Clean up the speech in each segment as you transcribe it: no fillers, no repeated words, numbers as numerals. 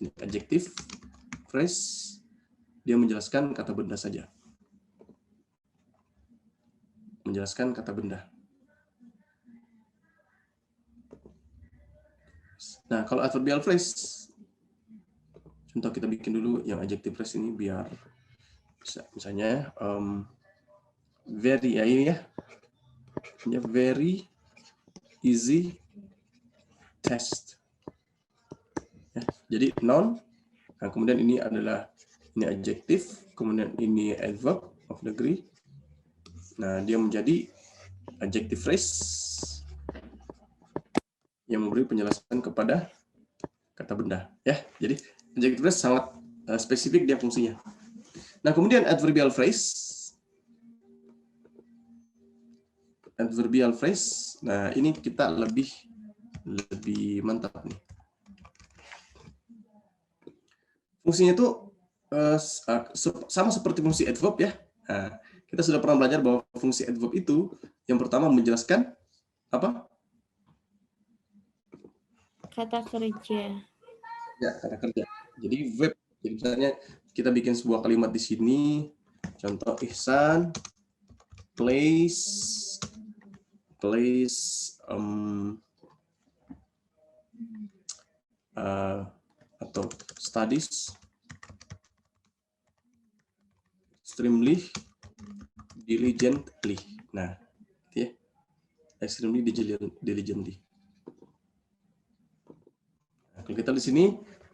Ini adjective phrase, dia menjelaskan kata benda saja. Menjelaskan kata benda. Nah, kalau adverbial phrase, contoh kita bikin dulu yang adjective phrase ini biar bisa, misalnya very, ya ini ya, very easy test. Ya, jadi noun, nah kemudian ini adalah ini adjective, kemudian ini adverb of degree. Nah, dia menjadi adjective phrase yang memberi penjelasan kepada kata benda. Ya, jadi adjective phrase sangat spesifik dia fungsinya. Nah, kemudian adverbial phrase. Adverbial phrase. Nah, ini kita lebih mantap nih. Fungsinya itu sama seperti fungsi adverb ya. Nah, kita sudah pernah belajar bahwa fungsi adverb itu yang pertama menjelaskan apa? Kata kerja. Ya, kata kerja. Jadi verb. Jadi misalnya kita bikin sebuah kalimat di sini. Contoh Ihsan plays atau studies extremely diligently. Nah, gitu ya. Extremely diligently. Nah, kalau kita di sini,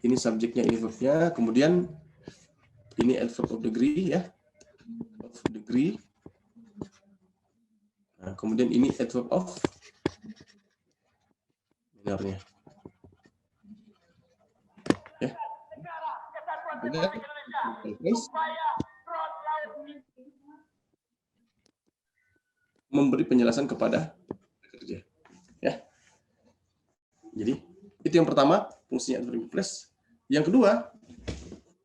ini subjeknya, ini verbnya, kemudian ini adverb of degree ya, of degree. Nah, kemudian ini adverb of minornya. Ya. Memberi penjelasan kepada pekerja. Ya. Jadi itu yang pertama fungsinya adverbial phrase. Yang kedua,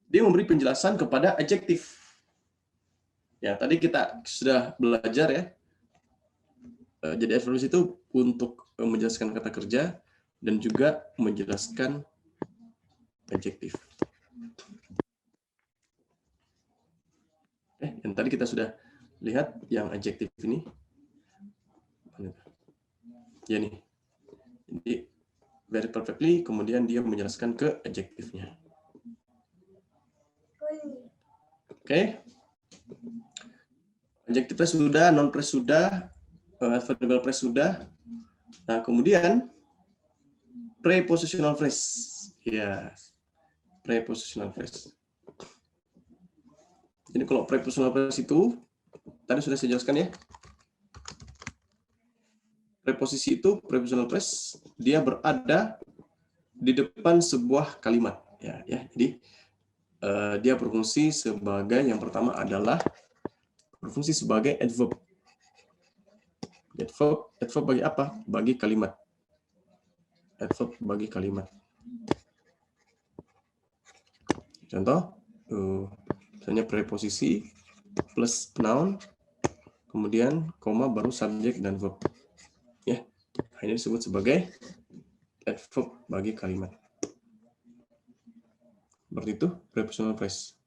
dia memberi penjelasan kepada adjektif. Ya, tadi kita sudah belajar ya. Jadi adverbial phrase itu untuk menjelaskan kata kerja dan juga menjelaskan adjektif. Yang tadi kita sudah lihat yang adjektif ini. Ya nih. Jadi very perfectly, kemudian dia menjelaskan ke adjektifnya. Oke. Adjective phrase sudah, non phrase sudah, adverbial phrase sudah. Nah, kemudian prepositional phrase. Ya. Prepositional phrase. Jadi kalau prepositional phrase itu tadi sudah saya jelaskan ya. Preposisi itu, prepositional phrase, dia berada di depan sebuah kalimat. Ya. Jadi dia berfungsi sebagai, yang pertama adalah berfungsi sebagai adverb. Adverb bagi apa? Bagi kalimat. Adverb bagi kalimat. Contoh, misalnya preposisi plus noun, kemudian koma baru subjek dan verb. Ya, ini disebut sebagai adverb bagi kalimat. Seperti itu prepositional phrase.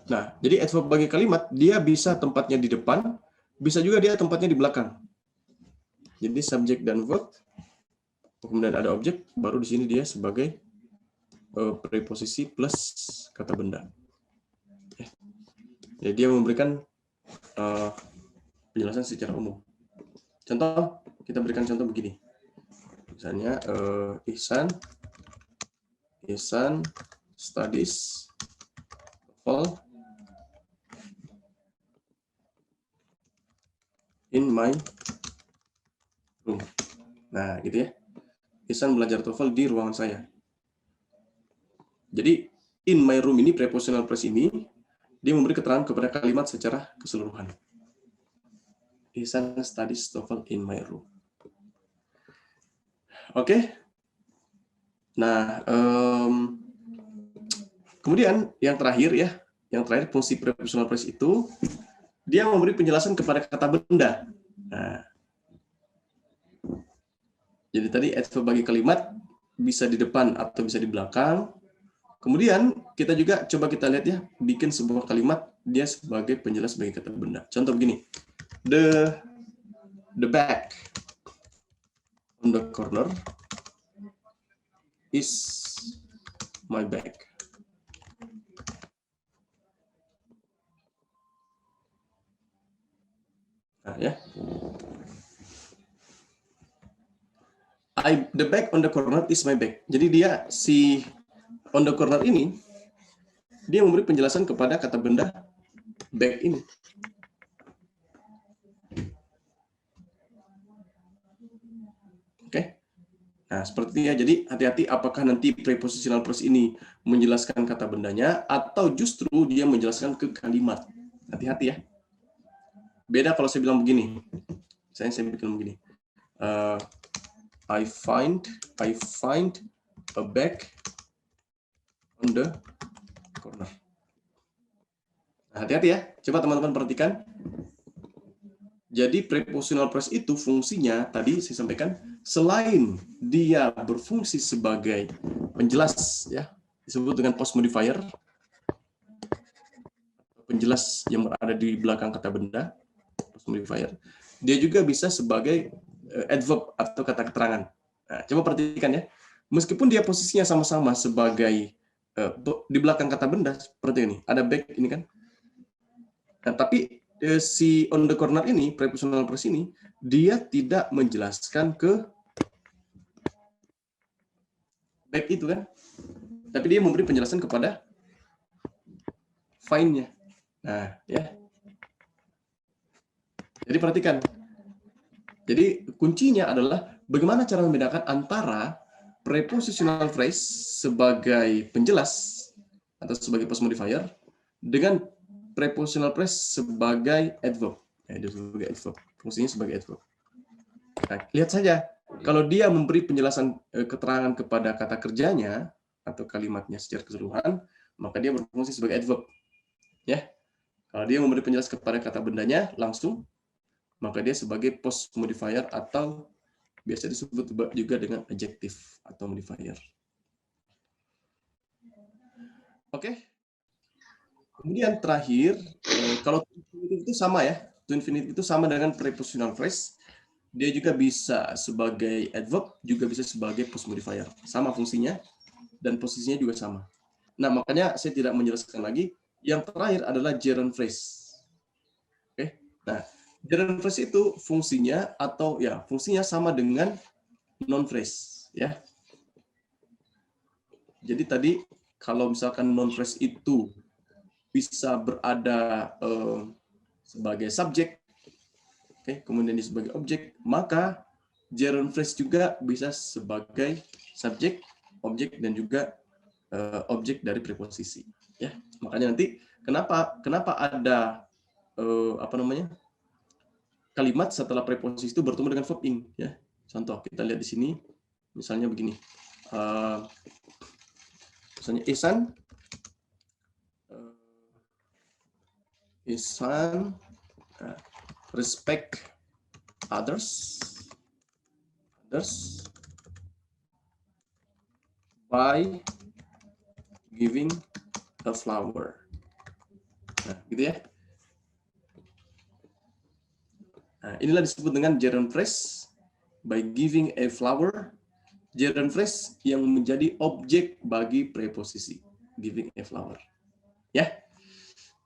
Nah, jadi adverb bagi kalimat dia bisa tempatnya di depan, bisa juga dia tempatnya di belakang. Jadi subjek dan verb, kemudian ada objek, baru di sini dia sebagai preposisi plus kata benda. Jadi dia memberikan penjelasan secara umum. Contoh, kita berikan contoh begini. Misalnya Ihsan studies TOEFL in my room. Nah, gitu ya. Ihsan belajar TOEFL di ruangan saya. Jadi in my room ini, prepositional phrase ini, dia memberi keterangan kepada kalimat secara keseluruhan. Ihsan studies TOEFL in my room. Oke. Nah, kemudian yang terakhir fungsi prepositional phrase itu, dia memberi penjelasan kepada kata benda. Nah, jadi tadi adverb bagi kalimat, bisa di depan atau bisa di belakang. Kemudian kita juga coba kita lihat ya, bikin sebuah kalimat dia sebagai penjelas bagi kata benda. Contoh begini, the bag on the corner is my bag. Nah, ya. The bag on the corner is my bag. Jadi dia si on the corner ini dia memberi penjelasan kepada kata benda bag ini. Oke. Nah, seperti ya. Jadi hati-hati apakah nanti prepositional phrase ini menjelaskan kata bendanya atau justru dia menjelaskan ke kalimat. Hati-hati ya. Beda kalau saya bilang begini. Saya bikin begini. I find a bag on the corner. Nah, hati-hati ya. Coba teman-teman perhatikan. Jadi prepositional phrase itu fungsinya tadi saya sampaikan selain dia berfungsi sebagai penjelas ya, disebut dengan post modifier, penjelas yang berada di belakang kata benda, post modifier. Dia juga bisa sebagai adverb atau kata keterangan. Nah, coba perhatikan ya. Meskipun dia posisinya sama-sama sebagai di belakang kata benda seperti ini, ada bag ini kan. Nah, tapi si on the corner ini, prepositional phrase ini, dia tidak menjelaskan ke bag itu kan, tapi dia memberi penjelasan kepada find-nya. Nah, ya. Jadi perhatikan. Jadi kuncinya adalah bagaimana cara membedakan antara prepositional phrase sebagai penjelas atau sebagai post modifier dengan prepositional phrase sebagai adverb. Sebagai adverb. Fungsinya sebagai adverb. Nah, lihat saja, kalau dia memberi penjelasan keterangan kepada kata kerjanya atau kalimatnya secara keseluruhan, maka dia berfungsi sebagai adverb. Ya. Kalau dia memberi penjelasan kepada kata bendanya langsung, maka dia sebagai post modifier atau biasa disebut juga dengan adjective atau modifier. Oke. Kemudian terakhir, kalau to infinitive itu sama ya. To infinitive itu sama dengan prepositional phrase. Dia juga bisa sebagai adverb, juga bisa sebagai post modifier. Sama fungsinya dan posisinya juga sama. Nah, makanya saya tidak menjelaskan lagi. Yang terakhir adalah gerund phrase. Oke. Nah, gerund phrase itu fungsinya atau ya fungsinya sama dengan noun phrase ya. Jadi tadi kalau misalkan noun phrase itu bisa berada sebagai subjek, oke, kemudian sebagai objek, maka gerund phrase juga bisa sebagai subjek, objek dan juga objek dari preposisi ya. Makanya nanti kenapa ada kalimat setelah preposisi itu bertemu dengan verb ing ya. Contoh kita lihat di sini misalnya begini. Misalnya Ihsan respect others by giving a flower. Nah, gitu ya. Nah, inilah disebut dengan gerund phrase by giving a flower. Gerund phrase yang menjadi objek bagi preposisi giving a flower. Ya.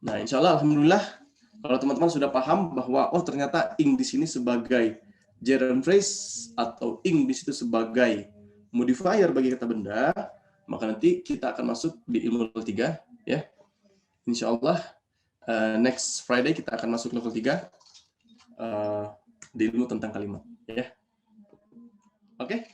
Nah, insya Allah, alhamdulillah, kalau teman-teman sudah paham bahwa oh ternyata ing di sini sebagai gerund phrase atau ing di situ sebagai modifier bagi kata benda, maka nanti kita akan masuk di ilmu level 3 ya. Insya Allah next Friday kita akan masuk level 3 di ilmu tentang kalimat ya. Oke.